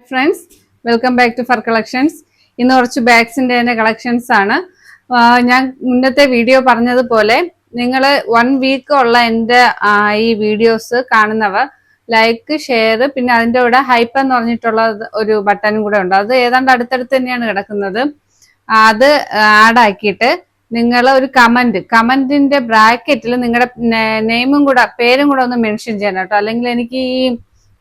Friends, welcome back to fur collections. ഇന്ന് കുറച്ച് ബാഗ്സിന്റെ തന്നെ കളക്ഷൻസ് ആണ്. ഞാൻ മുന്നത്തെ വീഡിയോ പറഞ്ഞതുപോലെ നിങ്ങൾ 1 വീക്ക് ഉള്ള എൻ്റെ ഈ വീഡിയോസ് കാണുന്നവർ ലൈക്ക്, ഷെയർ, പിന്നെ അതിൻ്റെ കൂടെ ഹൈപ്പ് എന്ന് പറഞ്ഞിട്ടുള്ള ഒരു ബട്ടനും കൂടെ ഉണ്ട്. അത് ഏതാണ്ട് അടുത്തടുത്ത് തന്നെയാണ് കിടക്കുന്നത്. അത് ആഡ് ആക്കിയിട്ട് നിങ്ങൾ ഒരു കമന്റിന്റെ ബ്രാക്കറ്റിൽ നിങ്ങളുടെ നെയിമും കൂടെ, പേരും കൂടെ ഒന്ന് മെൻഷൻ ചെയ്യണം കേട്ടോ. അല്ലെങ്കിൽ എനിക്ക്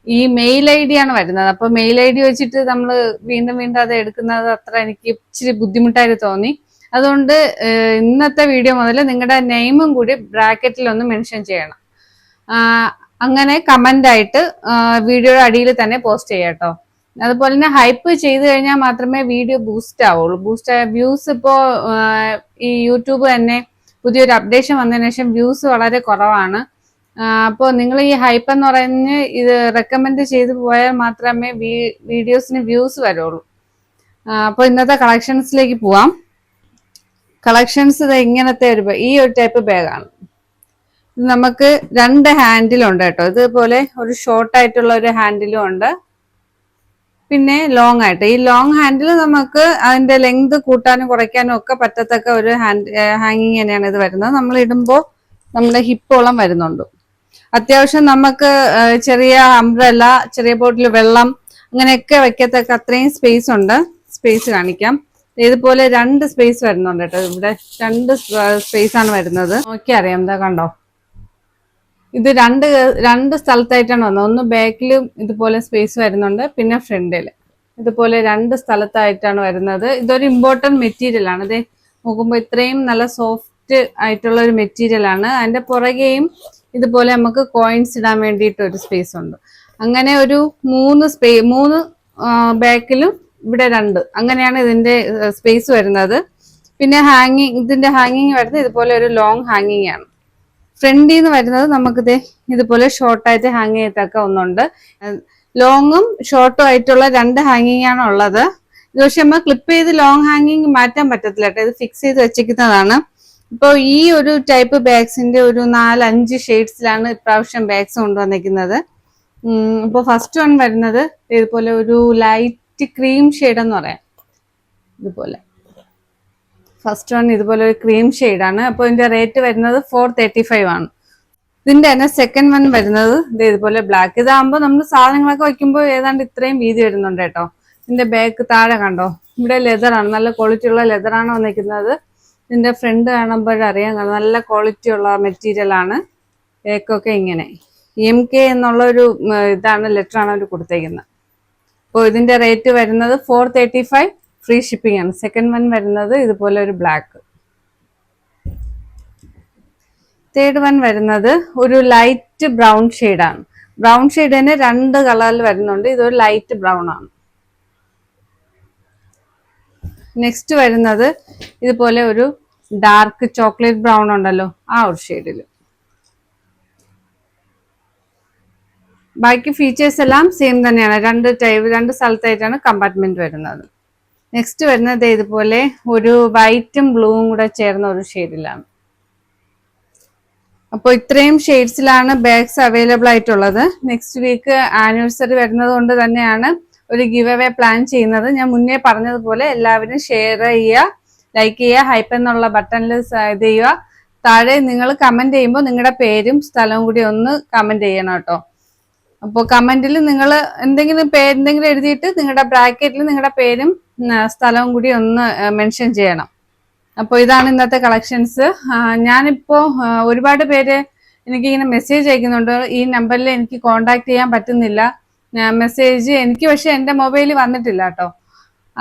ഈ മെയിൽ ഐ ഡി ആണ് വരുന്നത്. അപ്പൊ മെയിൽ ഐ ഡി വെച്ചിട്ട് നമ്മൾ വീണ്ടും വീണ്ടും അത് എടുക്കുന്നത് അത്ര എനിക്ക് ഇച്ചിരി ബുദ്ധിമുട്ടായിട്ട് തോന്നി. അതുകൊണ്ട് ഇന്നത്തെ വീഡിയോ മുതൽ നിങ്ങളുടെ നെയിമും കൂടി ബ്രാക്കറ്റിൽ ഒന്ന് മെൻഷൻ ചെയ്യണം. അങ്ങനെ കമന്റ് ആയിട്ട് വീഡിയോയുടെ അടിയിൽ തന്നെ പോസ്റ്റ് ചെയ്യാം കേട്ടോ. അതുപോലെ തന്നെ ഹൈപ്പ് ചെയ്ത് കഴിഞ്ഞാൽ മാത്രമേ വീഡിയോ ബൂസ്റ്റ് ആവുള്ളൂ. വ്യൂസ് ഇപ്പോൾ ഈ യൂട്യൂബ് തന്നെ പുതിയൊരു അപ്ഡേഷൻ വന്നതിന് ശേഷം വ്യൂസ് വളരെ കുറവാണ്. അപ്പോൾ നിങ്ങൾ ഈ ഹൈപ്പ് എന്ന് പറഞ്ഞ് ഇത് റെക്കമെൻഡ് ചെയ്ത് പോയാൽ മാത്രമേ വീഡിയോസിന് വ്യൂസ് വരുള്ളൂ. അപ്പോൾ ഇന്നത്തെ കളക്ഷൻസിലേക്ക് പോവാം. കളക്ഷൻസ് ഇത് ഇങ്ങനത്തെ ഈ ഒരു ടൈപ്പ് ബാഗാണ്. ഇത് നമുക്ക് 2 ഹാൻഡിലുണ്ട് കേട്ടോ. ഇതുപോലെ ഒരു ഷോർട്ട് ആയിട്ടുള്ള ഒരു ഹാൻഡിലും ഉണ്ട്, പിന്നെ ലോങ് ആയിട്ട്. ഈ ലോങ് ഹാൻഡിൽ നമുക്ക് അതിന്റെ ലെങ്ത് കൂട്ടാനും കുറയ്ക്കാനും ഒക്കെ പറ്റത്തക്ക ഒരു ഹാങ്ങിങ് തന്നെയാണ് ഇത് വരുന്നത്. നമ്മൾ ഇടുമ്പോൾ നമ്മുടെ ഹിപ്പോളം വരുന്നുണ്ട്. അത്യാവശ്യം നമുക്ക് ചെറിയ അംബ്രല്ല, ചെറിയ ബോട്ടിൽ വെള്ളം അങ്ങനെയൊക്കെ വെക്കത്തക്ക അത്രയും സ്പേസ് ഉണ്ട്. സ്പേസ് കാണിക്കാം. ഇതുപോലെ 2 സ്പേസ് വരുന്നുണ്ട് കേട്ടോ. ഇവിടെ 2 സ്പേസ് ആണ് വരുന്നത്. നോക്കി അറിയാം, എന്താ കണ്ടോ. ഇത് രണ്ട് സ്ഥലത്തായിട്ടാണ് വന്നത്. ഒന്ന് ബാക്കിലും ഇതുപോലെ സ്പേസ് വരുന്നുണ്ട്, പിന്നെ ഫ്രണ്ടിൽ ഇതുപോലെ 2 സ്ഥലത്തായിട്ടാണ് വരുന്നത്. ഇതൊരു ഇമ്പോർട്ടന്റ് മെറ്റീരിയൽ ആണ്. ഇത് നോക്കുമ്പോൾ ഇത്രയും നല്ല സോഫ്റ്റ് ആയിട്ടുള്ള ഒരു മെറ്റീരിയൽ ആണ്. അതിന്റെ പുറകെയും ഇതുപോലെ നമുക്ക് കോയിൻസ് ഇടാൻ വേണ്ടിയിട്ട് ഒരു സ്പേസ് ഉണ്ട്. അങ്ങനെ ഒരു 3 ബാക്കിലും ഇവിടെ 2, അങ്ങനെയാണ് ഇതിന്റെ സ്പേസ് വരുന്നത്. പിന്നെ ഇതിന്റെ ഹാങ്ങിങ് വരുന്നത് ഇതുപോലെ ഒരു ലോങ് ഹാങ്ങിങ് ആണ്. ഫ്രണ്ടിൽ നിന്ന് വരുന്നത് നമുക്ക് ഇതുപോലെ ഷോർട്ടായിട്ട് ഹാങ് ചെയ്തൊക്കെ ഒന്നുണ്ട്. ലോങ്ങും ഷോർട്ടും ആയിട്ടുള്ള 2 ഹാങ്ങിങ് ആണ് ഉള്ളത്. ഇത് പക്ഷെ നമ്മൾ ക്ലിപ്പ് ചെയ്ത് ലോങ് ഹാങ്ങിങ് മാറ്റാൻ പറ്റത്തില്ല കേട്ടോ. ഇത് ഫിക്സ് ചെയ്ത് വെച്ചിരിക്കുന്നതാണ്. ഇപ്പോൾ ഈ ഒരു ടൈപ്പ് ബാഗ്സിന്റെ ഒരു 4-5 ഷെയ്ഡ്സിലാണ് ഇപ്രാവശ്യം ബാഗ്സ് കൊണ്ടുവന്നിരിക്കുന്നത്. ഇപ്പോൾ ഫസ്റ്റ് വൺ വരുന്നത് ഇതുപോലെ ഒരു ലൈറ്റ് ക്രീം ഷെയ്ഡ് എന്ന് പറയാം. ഇതുപോലെ ഫസ്റ്റ് വൺ ഇതുപോലെ ഒരു ക്രീം ഷെയ്ഡാണ്. അപ്പോൾ ഇതിന്റെ റേറ്റ് വരുന്നത് 435 ആണ്. ഇതിന്റെ തന്നെ സെക്കൻഡ് വൺ വരുന്നത് ഇതുപോലെ ബ്ലാക്ക്. ഇതാകുമ്പോൾ നമ്മൾ സാധനങ്ങളൊക്കെ വയ്ക്കുമ്പോൾ ഏതാണ്ട് ഇത്രയും വീതി വരുന്നുണ്ട് കേട്ടോ. ഇതിന്റെ ബാക്ക് താഴെ കണ്ടോ, ഇവിടെ ലെതറാണ്, നല്ല ക്വാളിറ്റി ഉള്ള ലെതറാണ് വന്നിരിക്കുന്നത്. ഇതിന്റെ ഫ്രണ്ട് കാണുമ്പോഴറിയാം നല്ല ക്വാളിറ്റി ഉള്ള മെറ്റീരിയൽ ആണ്. ബാക്കൊക്കെ ഇങ്ങനെ MK എന്നുള്ള ഒരു ഇതാണ്, ലെറ്ററാണ് അവർ കൊടുത്തേക്കുന്നത്. അപ്പോൾ ഇതിന്റെ റേറ്റ് വരുന്നത് 435, ഫ്രീ ഷിപ്പിംഗ് ആണ്. സെക്കൻഡ് വൺ വരുന്നത് ഇതുപോലെ ഒരു ബ്ലാക്ക്. തേർഡ് വൺ വരുന്നത് ഒരു ലൈറ്റ് ബ്രൗൺ ഷെയ്ഡാണ്. ബ്രൗൺ ഷെയ്ഡ് തന്നെ 2 കളറിൽ വരുന്നുണ്ട്. ഇതൊരു ലൈറ്റ് ബ്രൗൺ ആണ്. നെക്സ്റ്റ് വരുന്നത് ഇതുപോലെ ഒരു ഡാർക്ക് ചോക്ലേറ്റ് ബ്രൗൺ ഉണ്ടല്ലോ, ആ ഒരു ഷെയ്ഡിൽ. ബാക്കി ഫീച്ചേഴ്സ് എല്ലാം സെയിം തന്നെയാണ്. 2 സ്ഥലത്തായിട്ടാണ് കമ്പാർട്ട്മെന്റ് വരുന്നത്. നെക്സ്റ്റ് വരുന്നത് ഇതുപോലെ ഒരു വൈറ്റും ബ്ലൂവും കൂടെ ചേർന്ന ഒരു ഷെയ്ഡിലാണ്. അപ്പോൾ ഇത്രയും ഷെയ്ഡ്സിലാണ് ബാഗ്സ് അവൈലബിൾ ആയിട്ടുള്ളത്. നെക്സ്റ്റ് വീക്ക് ആനിവേഴ്സറി വരുന്നത് കൊണ്ട് തന്നെയാണ് ഒരു ഗിവ് അവേ പ്ലാൻ ചെയ്യുന്നത്. ഞാൻ മുന്നേ പറഞ്ഞതുപോലെ എല്ലാവരും ഷെയർ ചെയ്യുക, ലൈക്ക് ചെയ്യുക, ഹൈപ്പ് എന്നുള്ള ബട്ടണിൽ ഇത് ചെയ്യുക. താഴെ നിങ്ങൾ കമന്റ് ചെയ്യുമ്പോൾ നിങ്ങളുടെ പേരും സ്ഥലവും കൂടി ഒന്ന് കമന്റ് ചെയ്യണം കേട്ടോ. അപ്പോൾ കമന്റിൽ നിങ്ങൾ എന്തെങ്കിലും എഴുതിയിട്ട് നിങ്ങളുടെ ബ്രാക്കറ്റിൽ നിങ്ങളുടെ പേരും സ്ഥലവും കൂടി ഒന്ന് മെൻഷൻ ചെയ്യണം. അപ്പോൾ ഇതാണ് ഇന്നത്തെ കളക്ഷൻസ്. ഞാനിപ്പോ ഒരുപാട് പേര് എനിക്കിങ്ങനെ മെസ്സേജ് അയക്കുന്നുണ്ട്. ഈ നമ്പറിൽ എനിക്ക് കോണ്ടാക്ട് ചെയ്യാൻ പറ്റുന്നില്ല. മെസ്സേജ് എനിക്ക് പക്ഷെ എൻ്റെ മൊബൈലിൽ വന്നിട്ടില്ല കേട്ടോ.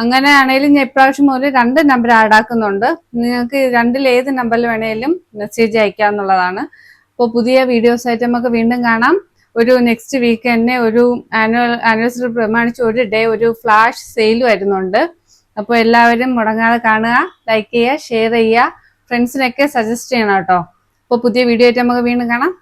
അങ്ങനെയാണെങ്കിലും ഞാൻ ഇപ്രാവശ്യം മുതൽ 2 നമ്പർ ആഡ് ആക്കുന്നുണ്ട്. നിങ്ങൾക്ക് 2ൽ ഏത് നമ്പറിൽ വേണേലും മെസ്സേജ് അയക്കാവുന്നതാണ്. അപ്പോൾ പുതിയ വീഡിയോസ് ആയിട്ട് നമുക്ക് വീണ്ടും കാണാം. ഒരു നെക്സ്റ്റ് വീക്ക് തന്നെ ഒരു ആനിവേഴ്സറി പ്രമാണിച്ച് ഒരു ഫ്ലാഷ് സെയിൽ വരുന്നുണ്ട്. അപ്പോൾ എല്ലാവരും മുടങ്ങാതെ കാണുക, ലൈക്ക് ചെയ്യുക, ഷെയർ ചെയ്യുക, ഫ്രണ്ട്സിനൊക്കെ സജസ്റ്റ് ചെയ്യണം കേട്ടോ. അപ്പോൾ പുതിയ വീഡിയോ ആയിട്ട് നമുക്ക് വീണ്ടും കാണാം.